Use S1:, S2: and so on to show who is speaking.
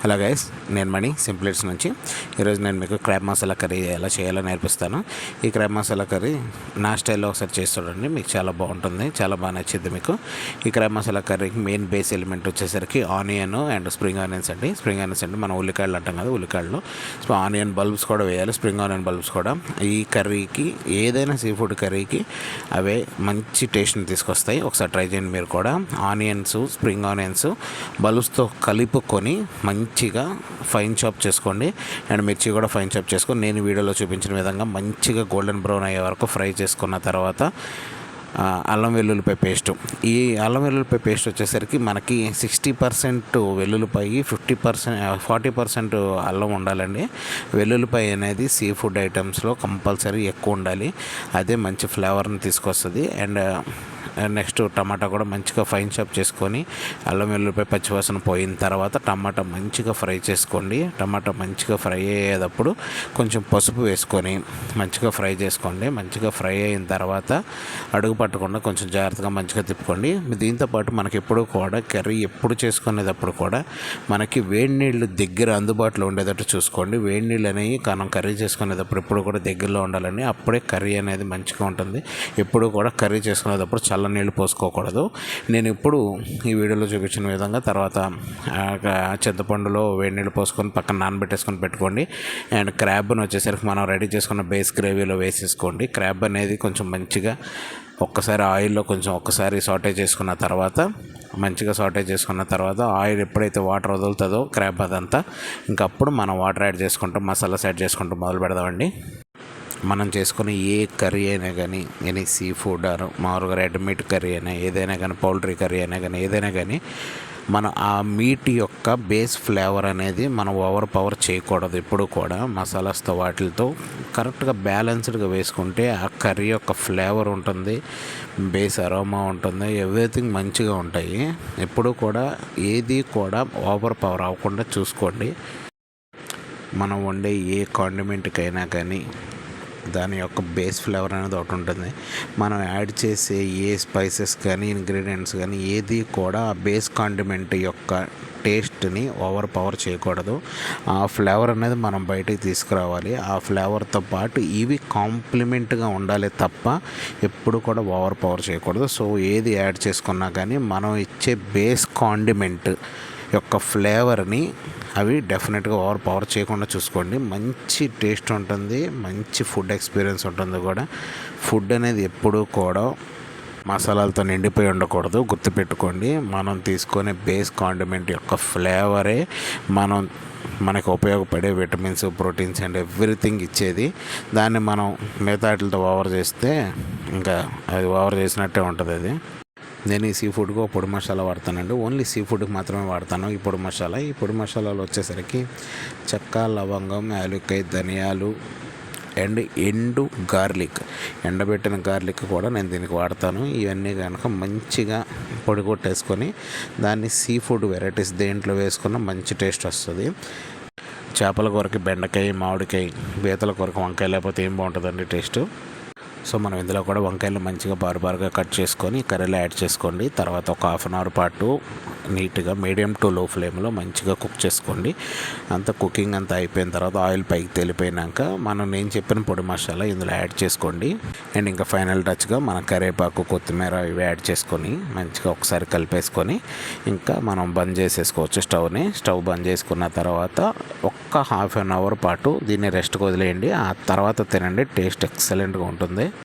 S1: Hello guys, నేను మణి సింప్లెట్స్ నుంచి. ఈరోజు నేను మీకు క్రాబ్ మసాలా కర్రీ ఎలా చేయాలో నేర్పిస్తాను. ఈ క్రాబ్ మసాలా కర్రీ నా స్టైల్లో ఒకసారి చేసి చూడండి, మీకు చాలా బాగుంటుంది, చాలా బాగా నచ్చింది మీకు. ఈ క్రాబ్ మసాలా కర్రీకి మెయిన్ బేస్ ఎలిమెంట్ వచ్చేసరికి ఆనియన్ అండ్ స్ప్రింగ్ ఆనియన్స్ అండి. స్ప్రింగ్ ఆనియన్స్ అంటే మనం ఉల్లికాయలు అంటాం కదా, ఉల్లికాయలు. సో ఆనియన్ బల్బ్స్ కూడా వేయాలి, స్ప్రింగ్ ఆనియన్ బల్బ్స్ కూడా. ఈ కర్రీకి ఏదైనా సీ ఫుడ్ కర్రీకి అవే మంచి టేస్ట్ని తీసుకొస్తాయి. ఒకసారి ట్రై చేయండి మీరు కూడా. ఆనియన్స్, స్ప్రింగ్ ఆనియన్స్ బల్బ్స్తో కలుపుకొని మంచిగా ఫైన్ చాప్ చేసుకోండి. అండ్ మిర్చి కూడా ఫైన్ చాప్ చేసుకొని నేను వీడియోలో చూపించిన విధంగా మంచిగా గోల్డెన్ బ్రౌన్ అయ్యే వరకు ఫ్రై చేసుకున్న తర్వాత అల్లం వెల్లుల్లిపాయ పేస్ట్. ఈ అల్లం వెల్లుల్లిపాయ పేస్ట్ వచ్చేసరికి మనకి 60% వెల్లుల్లిపాయ, 40% అల్లం ఉండాలండి. వెల్లుల్లిపాయ అనేది సీ ఫుడ్ ఐటమ్స్లో కంపల్సరీ ఎక్కువ ఉండాలి, అదే మంచి ఫ్లేవర్ని తీసుకొస్తుంది. అండ్ నెక్స్ట్ టమాటా కూడా మంచిగా ఫైన్ చాప్ చేసుకొని అల్లం వెల్లుల్లిపాయ పచ్చివాసన పోయిన తర్వాత టమాటా మంచిగా ఫ్రై చేసుకోండి. టమాటా మంచిగా ఫ్రై అయ్యేటప్పుడు కొంచెం పసుపు వేసుకొని మంచిగా ఫ్రై చేసుకోండి. మంచిగా ఫ్రై అయిన తర్వాత అడుగు పట్టకుండా కొంచెం జాగ్రత్తగా మంచిగా తిప్పుకోండి. దీంతోపాటు మనకి ఎప్పుడు కూడా కర్రీ ఎప్పుడు చేసుకునేటప్పుడు కూడా మనకి వేడి నీళ్ళు దగ్గర అందుబాటులో ఉండేటట్టు చూసుకోండి. వేడి నీళ్ళు అనేవి మనం కర్రీ చేసుకునేటప్పుడు ఎప్పుడు కూడా దగ్గరలో ఉండాలని, అప్పుడే కర్రీ అనేది మంచిగా ఉంటుంది. ఎప్పుడు కూడా కర్రీ చేసుకునేటప్పుడు చల్ల నీళ్ళు పోసుకోకూడదు. నేను ఇప్పుడు ఈ వీడియోలో చూపించిన విధంగా తర్వాత చింతపండులో వేడి నీళ్ళు పోసుకొని పక్కన నానబెట్టేసుకొని పెట్టుకోండి. అండ్ క్రాబ్ని వచ్చేసరికి మనం రెడీ చేసుకున్న బేస్ గ్రేవీలో వేసేసుకోండి. క్రాబ్ అనేది కొంచెం మంచిగా ఒక్కసారి ఆయిల్లో ఒక్కసారి సాటే చేసుకున్న తర్వాత, మంచిగా సాటే చేసుకున్న తర్వాత ఆయిల్ ఎప్పుడైతే వాటర్ వదులుతుందో క్రాబ్ అదంతా, ఇంకప్పుడు మనం వాటర్ యాడ్ చేసుకుంటూ మసాలాస్ యాడ్ చేసుకుంటూ మొదలు పెడదామండి. మనం చేసుకునే ఏ కర్రీ అయినా కానీ, ఎనీ సీ ఫుడ్ మామూలుగా రెడ్ మీట్ కర్రీ అయినా ఏదైనా కానీ, పౌల్ట్రీ కర్రీ అయినా కానీ ఏదైనా కానీ, మన ఆ మీట్ యొక్క బేస్ ఫ్లేవర్ అనేది మనం ఓవర్ పవర్ చేయకూడదు. ఎప్పుడు కూడా మసాలాస్తో వాటితో కరెక్ట్గా బ్యాలెన్స్డ్గా వేసుకుంటే ఆ కర్రీ యొక్క ఫ్లేవర్ ఉంటుంది, బేస్ అరోమా ఉంటుంది, ఎవ్రీథింగ్ మంచిగా ఉంటాయి. ఎప్పుడు కూడా ఏది కూడా ఓవర్ పవర్ అవ్వకుండా చూసుకోండి. మనం వండే ఏ కాండిమెంట్కైనా కానీ దాని యొక్క బేస్ ఫ్లేవర్ అనేది ఒకటి ఉంటుంది. మనం యాడ్ చేసే ఏ స్పైసెస్ కానీ, ఇంగ్రీడియంట్స్ కానీ ఏది కూడా ఆ బేస్ కాండిమెంట్ యొక్క టేస్ట్ని ఓవర్ పవర్ చేయకూడదు. ఆ ఫ్లేవర్ అనేది మనం బయటికి తీసుకురావాలి. ఆ ఫ్లేవర్తో పాటు ఇవి కాంప్లిమెంట్గా ఉండాలి తప్ప ఎప్పుడు కూడా ఓవర్ పవర్ చేయకూడదు. సో ఏది యాడ్ చేసుకున్నా కానీ మనం ఇచ్చే బేస్ కాండిమెంట్ యొక్క ఫ్లేవర్ని అవి డెఫినెట్గా ఓవర్ పవర్ చేయకుండా చూసుకోండి. మంచి టేస్ట్ ఉంటుంది, మంచి ఫుడ్ ఎక్స్పీరియన్స్ ఉంటుంది కూడా. ఫుడ్ అనేది ఎప్పుడూ కూడా మసాలాలతో నిండిపోయి ఉండకూడదు, గుర్తుపెట్టుకోండి. మనం తీసుకునే బేస్ కాండిమెంట్ యొక్క ఫ్లేవరే మనకు ఉపయోగపడే విటమిన్స్, ప్రోటీన్స్ అండ్ ఎవ్రీథింగ్ ఇచ్చేది. దాన్ని మనం మిగతా వాటితో ఓవర్ చేస్తే ఇంకా అది ఓవర్ చేసినట్టే ఉంటుంది. అది నేను ఈ సీ ఫుడ్కి పొడి మసాలా వాడతానండి. ఓన్లీ సీ ఫుడ్కి మాత్రమే వాడతాను ఈ పొడి మసాలా. ఈ పొడి మసాలాలు వచ్చేసరికి చెక్క, లవంగం, యాలక్కాయ, ధనియాలు అండ్ ఎండు గార్లిక్, ఎండబెట్టిన గార్లిక్ కూడా నేను దీనికి వాడతాను. ఇవన్నీ కనుక మంచిగా పొడి కొట్టేసుకొని దాన్ని సీ ఫుడ్ వెరైటీస్ దేంట్లో వేసుకున్న మంచి టేస్ట్ వస్తుంది. చేపల కూరకి బెండకాయ, మామిడికాయ, పీతల కూరకి వంకాయ లేకపోతే ఏం బాగుంటుందండి టేస్ట్. సో మనం ఇందులో కూడా వంకాయలు మంచిగా బారుగా కట్ చేసుకొని కర్రీలో యాడ్ చేసుకోండి. తర్వాత ఒక హాఫ్ అన్ అవర్ పాటు నీట్గా మీడియం టు లో ఫ్లేమ్లో మంచిగా కుక్ చేసుకోండి. అంత కుకింగ్ అంతా అయిపోయిన తర్వాత ఆయిల్ పైకి తెలిపోయినాక నేను చెప్పిన పొడి మసాలా ఇందులో యాడ్ చేసుకోండి. అండ్ ఇంకా ఫైనల్ టచ్గా మన కరివేపాకు, కొత్తిమీర ఇవి యాడ్ చేసుకొని మంచిగా ఒకసారి కలిపేసుకొని ఇంకా మనం బంద్ చేసేసుకోవచ్చు స్టవ్ని. స్టవ్ బంద్ చేసుకున్న తర్వాత ఒక్క హాఫ్ అన్ అవర్ పాటు దీన్ని రెస్ట్కి వదిలేయండి. ఆ తర్వాత తినండి, టేస్ట్ ఎక్సలెంట్గా ఉంటుంది.